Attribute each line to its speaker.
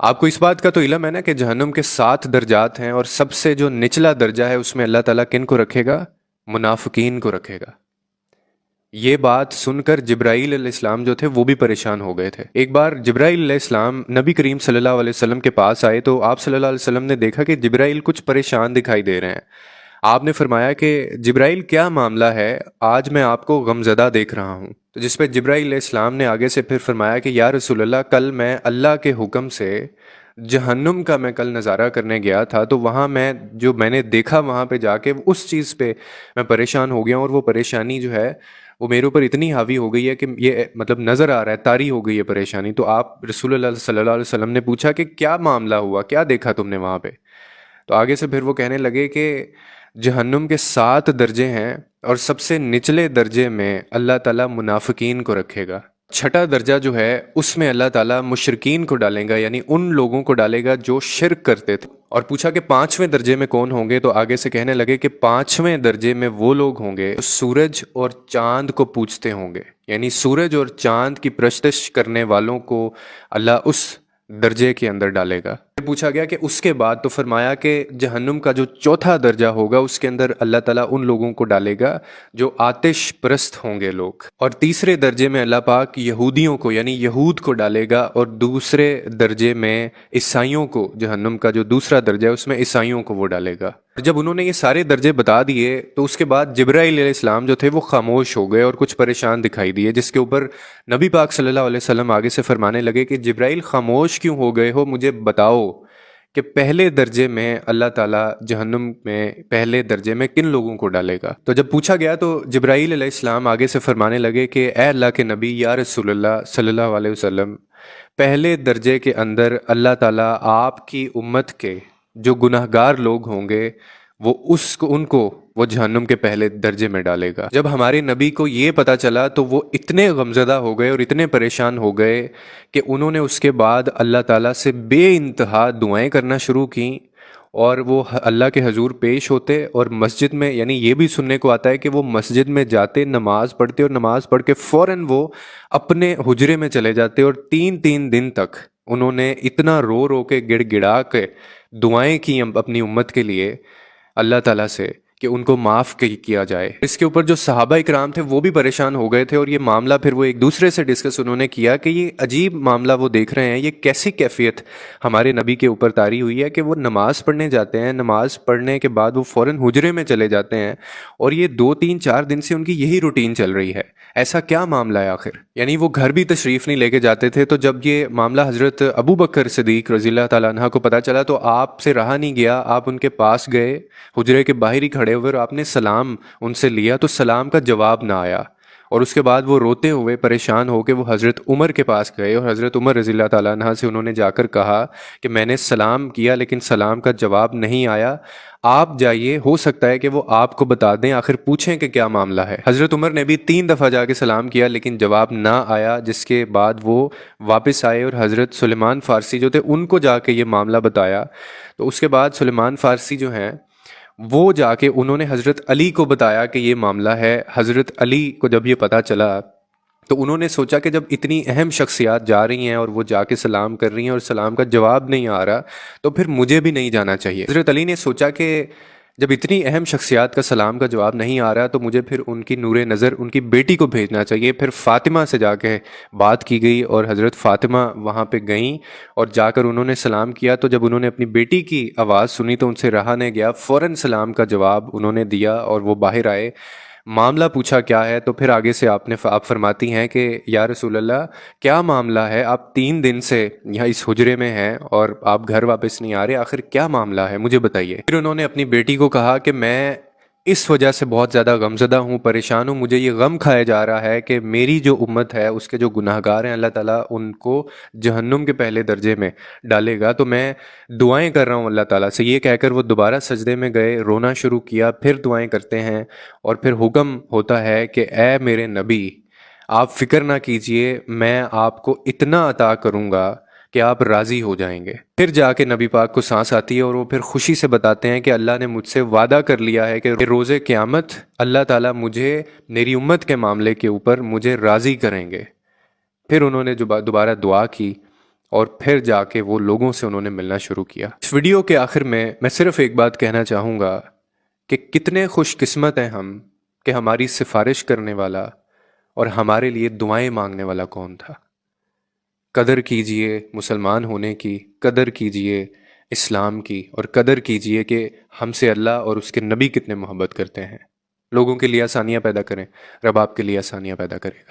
Speaker 1: آپ کو اس بات کا تو علم ہے نا کہ جہنم کے 7 درجات ہیں، اور سب سے جو نچلا درجہ ہے اس میں اللہ تعالیٰ کن کو رکھے گا؟ منافقین کو رکھے گا۔ یہ بات سن کر جبرائیل علیہ السلام جو تھے وہ بھی پریشان ہو گئے تھے۔ ایک بار جبرائیل علیہ السلام نبی کریم صلی اللہ علیہ وسلم کے پاس آئے تو آپ صلی اللہ علیہ وسلم نے دیکھا کہ جبرائیل کچھ پریشان دکھائی دے رہے ہیں۔ آپ نے فرمایا کہ جبرائیل کیا معاملہ ہے، آج میں آپ کو غمزدہ دیکھ رہا ہوں۔ تو جس پہ جبرائیل علیہ السلام نے آگے سے پھر فرمایا کہ یا رسول اللہ، کل میں اللہ کے حکم سے جہنم کا میں کل نظارہ کرنے گیا تھا، تو وہاں میں نے دیکھا وہاں پہ جا کے اس چیز پہ میں پریشان ہو گیا ہوں، اور وہ پریشانی جو ہے وہ میرے اوپر اتنی حاوی ہو گئی ہے کہ یہ مطلب نظر آ رہا ہے، طاری ہو گئی ہے پریشانی۔ تو آپ رسول اللہ صلی اللہ علیہ وسلم نے پوچھا کہ کیا معاملہ ہوا، کیا دیکھا تم نے وہاں پہ؟ تو آگے سے پھر وہ کہنے لگے کہ جہنم کے 7 درجے ہیں، اور سب سے نچلے درجے میں اللہ تعالیٰ منافقین کو رکھے گا۔ چھٹا درجہ جو ہے اس میں اللہ تعالیٰ مشرکین کو ڈالے گا، یعنی ان لوگوں کو ڈالے گا جو شرک کرتے تھے۔ اور پوچھا کہ 5ویں درجے میں کون ہوں گے؟ تو آگے سے کہنے لگے کہ 5ویں درجے میں وہ لوگ ہوں گے جو سورج اور چاند کو پوجتے ہوں گے، یعنی سورج اور چاند کی پرستش کرنے والوں کو اللہ اس درجے کے اندر ڈالے گا۔ پوچھا گیا کہ اس کے بعد، تو فرمایا کہ جہنم کا جو چوتھا درجہ ہوگا اس کے اندر اللہ تعالیٰ ان لوگوں کو ڈالے گا جو آتش پرست ہوں گے لوگ۔ اور تیسرے درجے میں اللہ پاک یہودیوں کو، یعنی یہود کو ڈالے گا، اور دوسرے درجے میں عیسائیوں کو، جہنم کا جو دوسرا درجہ ہے اس میں عیسائیوں کو وہ ڈالے گا۔ جب انہوں نے یہ سارے درجے بتا دیے تو اس کے بعد جبرائیل علیہ السلام جو تھے وہ خاموش ہو گئے اور کچھ پریشان دکھائی دیے، جس کے اوپر نبی پاک صلی اللہ علیہ وسلم آگے سے فرمانے لگے کہ جبرائیل خاموش کیوں ہو گئے ہو، مجھے بتاؤ کہ پہلے درجے میں اللہ تعالیٰ جہنم میں پہلے درجے میں کن لوگوں کو ڈالے گا؟ تو جب پوچھا گیا تو جبرائیل علیہ السلام آگے سے فرمانے لگے کہ اے اللہ کے نبی، یا رسول اللہ صلی اللہ علیہ وسلم، پہلے درجے کے اندر اللہ تعالیٰ آپ کی امت کے جو گناہ گار لوگ ہوں گے ان کو وہ جہنم کے پہلے درجے میں ڈالے گا۔ جب ہمارے نبی کو یہ پتہ چلا تو وہ اتنے غمزدہ ہو گئے اور اتنے پریشان ہو گئے کہ انہوں نے اس کے بعد اللہ تعالیٰ سے بے انتہا دعائیں کرنا شروع کیں، اور وہ اللہ کے حضور پیش ہوتے، اور مسجد میں، یعنی یہ بھی سننے کو آتا ہے کہ وہ مسجد میں جاتے، نماز پڑھتے، اور نماز پڑھ کے فوراً وہ اپنے حجرے میں چلے جاتے، اور 3 دن تک انہوں نے اتنا رو رو کے گڑ گڑا کے دعائیں کی اپنی امت کے لیے اللہ تعالیٰ سے کہ ان کو معاف کیا جائے۔ اس کے اوپر جو صحابہ اکرام تھے وہ بھی پریشان ہو گئے تھے، اور یہ معاملہ پھر وہ ایک دوسرے سے ڈسکس انہوں نے کیا کہ یہ عجیب معاملہ وہ دیکھ رہے ہیں، یہ کیسی کیفیت ہمارے نبی کے اوپر طاری ہوئی ہے کہ وہ نماز پڑھنے جاتے ہیں، نماز پڑھنے کے بعد وہ فوراً حجرے میں چلے جاتے ہیں، اور یہ 2 3 4 دن سے ان کی یہی روٹین چل رہی ہے۔ ایسا کیا معاملہ ہے آخر؟ یعنی وہ گھر بھی تشریف نہیں لے کے جاتے تھے۔ تو جب یہ معاملہ حضرت ابو بکر صدیق رضی اللہ تعالیٰ عنہ کو پتہ چلا تو آپ سے رہا نہیں گیا، آپ ان کے پاس گئے، حجرے کے باہر ہی کھڑے ہوئے، اور آپ نے سلام ان سے لیا تو سلام کا جواب نہ آیا، اور اس کے بعد وہ روتے ہوئے پریشان ہو کے وہ حضرت عمر کے پاس گئے، اور حضرت عمر رضی اللہ تعالیٰ عنہ سے انہوں نے جا کر کہا کہ میں نے سلام کیا لیکن سلام کا جواب نہیں آیا، آپ جائیے، ہو سکتا ہے کہ وہ آپ کو بتا دیں، آخر پوچھیں کہ کیا معاملہ ہے۔ حضرت عمر نے بھی 3 دفعہ جا کے سلام کیا لیکن جواب نہ آیا، جس کے بعد وہ واپس آئے اور حضرت سلیمان فارسی جو تھے ان کو جا کے یہ معاملہ بتایا۔ تو اس کے بعد سلیمان فارسی جو ہیں وہ جا کے انہوں نے حضرت علی کو بتایا کہ یہ معاملہ ہے۔ حضرت علی کو جب یہ پتہ چلا تو انہوں نے سوچا کہ جب اتنی اہم شخصیات جا رہی ہیں اور وہ جا کے سلام کر رہی ہیں اور سلام کا جواب نہیں آ رہا، تو پھر مجھے بھی نہیں جانا چاہیے۔ حضرت علی نے سوچا کہ جب اتنی اہم شخصیات کا سلام کا جواب نہیں آ رہا تو مجھے پھر ان کی نور نظر ان کی بیٹی کو بھیجنا چاہیے۔ پھر فاطمہ سے جا کے بات کی گئی، اور حضرت فاطمہ وہاں پہ گئیں اور جا کر انہوں نے سلام کیا۔ تو جب انہوں نے اپنی بیٹی کی آواز سنی تو ان سے رہا نہیں گیا، فوراً سلام کا جواب انہوں نے دیا اور وہ باہر آئے۔ معاملہ پوچھا کیا ہے تو پھر آگے سے آپ فرماتی ہیں کہ یا رسول اللہ، کیا معاملہ ہے؟ آپ 3 دن سے یہاں اس حجرے میں ہیں اور آپ گھر واپس نہیں آ رہے، آخر کیا معاملہ ہے، مجھے بتائیے۔ پھر انہوں نے اپنی بیٹی کو کہا کہ میں اس وجہ سے بہت زیادہ غمزدہ ہوں، پریشان ہوں، مجھے یہ غم کھایا جا رہا ہے کہ میری جو امت ہے اس کے جو گناہ گار ہیں اللہ تعالیٰ ان کو جہنم کے پہلے درجے میں ڈالے گا، تو میں دعائیں کر رہا ہوں اللہ تعالیٰ سے۔ یہ کہہ کر وہ دوبارہ سجدے میں گئے، رونا شروع کیا، پھر دعائیں کرتے ہیں، اور پھر حکم ہوتا ہے کہ اے میرے نبی، آپ فکر نہ کیجئے، میں آپ کو اتنا عطا کروں گا کہ آپ راضی ہو جائیں گے۔ پھر جا کے نبی پاک کو سانس آتی ہے اور وہ پھر خوشی سے بتاتے ہیں کہ اللہ نے مجھ سے وعدہ کر لیا ہے کہ روز قیامت اللہ تعالیٰ مجھے میری امت کے معاملے کے اوپر مجھے راضی کریں گے۔ پھر انہوں نے دوبارہ دعا کی اور پھر جا کے وہ لوگوں سے انہوں نے ملنا شروع کیا۔ اس ویڈیو کے آخر میں صرف ایک بات کہنا چاہوں گا کہ کتنے خوش قسمت ہیں ہم کہ ہماری سفارش کرنے والا اور ہمارے لیے دعائیں مانگنے والا کون تھا۔ قدر کیجئے مسلمان ہونے کی، قدر کیجئے اسلام کی، اور قدر کیجئے کہ ہم سے اللہ اور اس کے نبی کتنے محبت کرتے ہیں۔ لوگوں کے لیے آسانیاں پیدا کریں، رب آپ کے لیے آسانیاں پیدا کرے گا۔